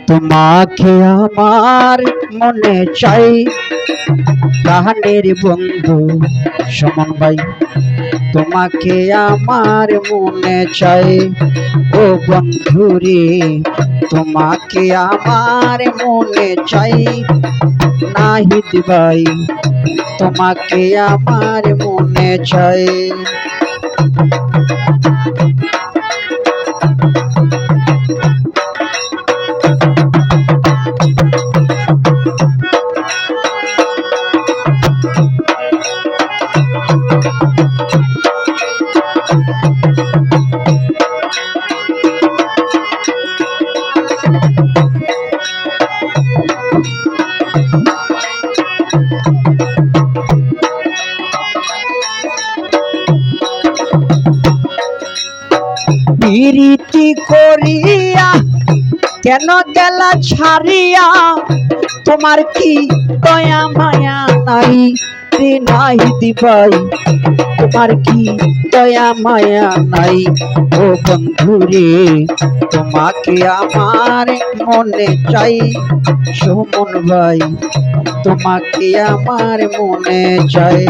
তোমাকে আমার মনে চাই প্রাণের বন্ধু সুমন ভাই, তোমাকে আমার মনে চাই ও বন্ধুরে, তোমাকে আমার মনে চাই নাহিদ ভাই, তোমাকে আমার মনে চাই। প্রীতি করিয়া কেন গেলা ছাড়িয়া, তোমার কি দয়া মায়া নাই রে নাহিদ ভাই, তোমার কি দয়া মায়া নাই ও বন্ধুরে, তোমাকে আমার মনে চাই সুমন ভাই, তোমাকে আমার মনে চাই।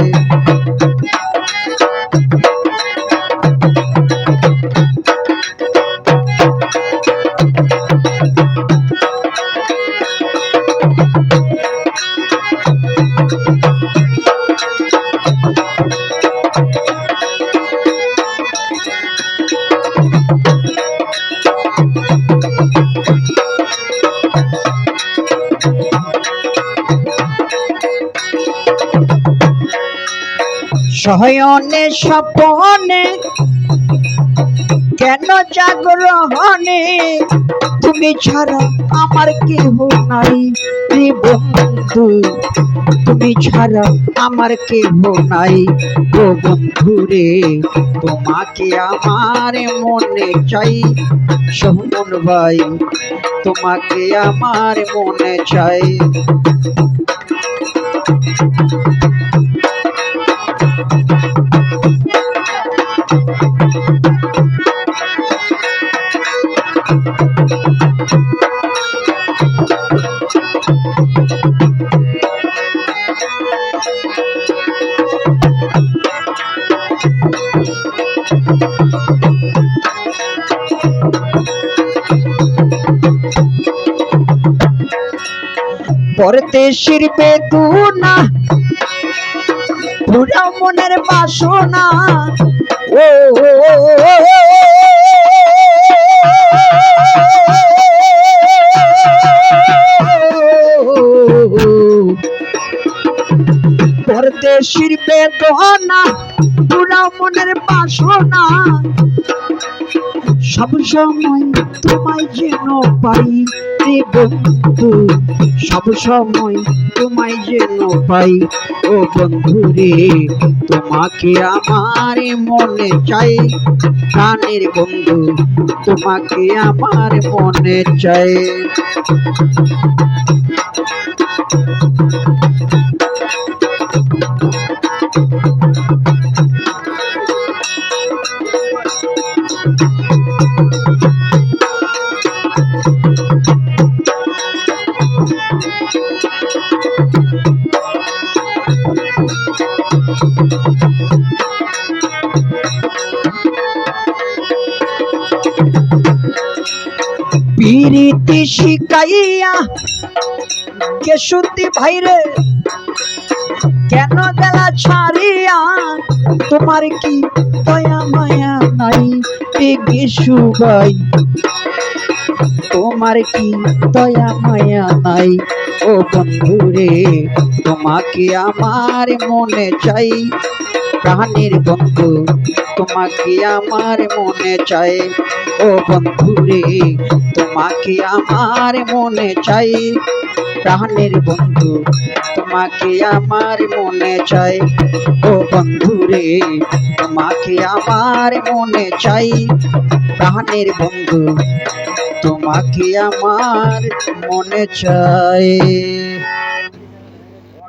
শয়নে স্বপনে কেন জাগরণে, তুমি ছাড়া আমার কেহ নাই রে বন্ধু, তুমি ছাড়া আমার কেহ নাই ও বন্ধুরে, তোমাকে আমার মনে চাই সুমন ভাই, তোমাকে আমার মনে চাই। পরদেশের বেদনা পুরা মনের বাসনা, ও পরদেশের বেদনা পুরা মনের বাসনা, সব সময় তোমায় যেন পাই রে বন্ধু, সব সময় তোমায় যেন পাই ও বন্ধুরে, তোমাকে আমার মনে চাই প্রাণের বন্ধু, তোমাকে আমার মনে চাই। প্রীতি শিখাইয়া কেশুতি ভাইরে কেন গেলা ছাড়িয়া, তোমার কি দয়া মায়া নাই রে গেশু ভাই, তোমার কি দয়া মায়া নাই ও বন্ধুরে, তোমাকে আমার মনে চাই প্রাণের বন্ধু, তোমাকে আমার মনে চাই ও বন্ধুরে, তোমাকে আমার মনে চাই প্রাণের বন্ধু, তোমাকে আমার মনে চাই ও বন্ধুরে, তোমাকে আমার মনে চাই প্রাণের বন্ধু, তোমাকে আমার মনে চাই।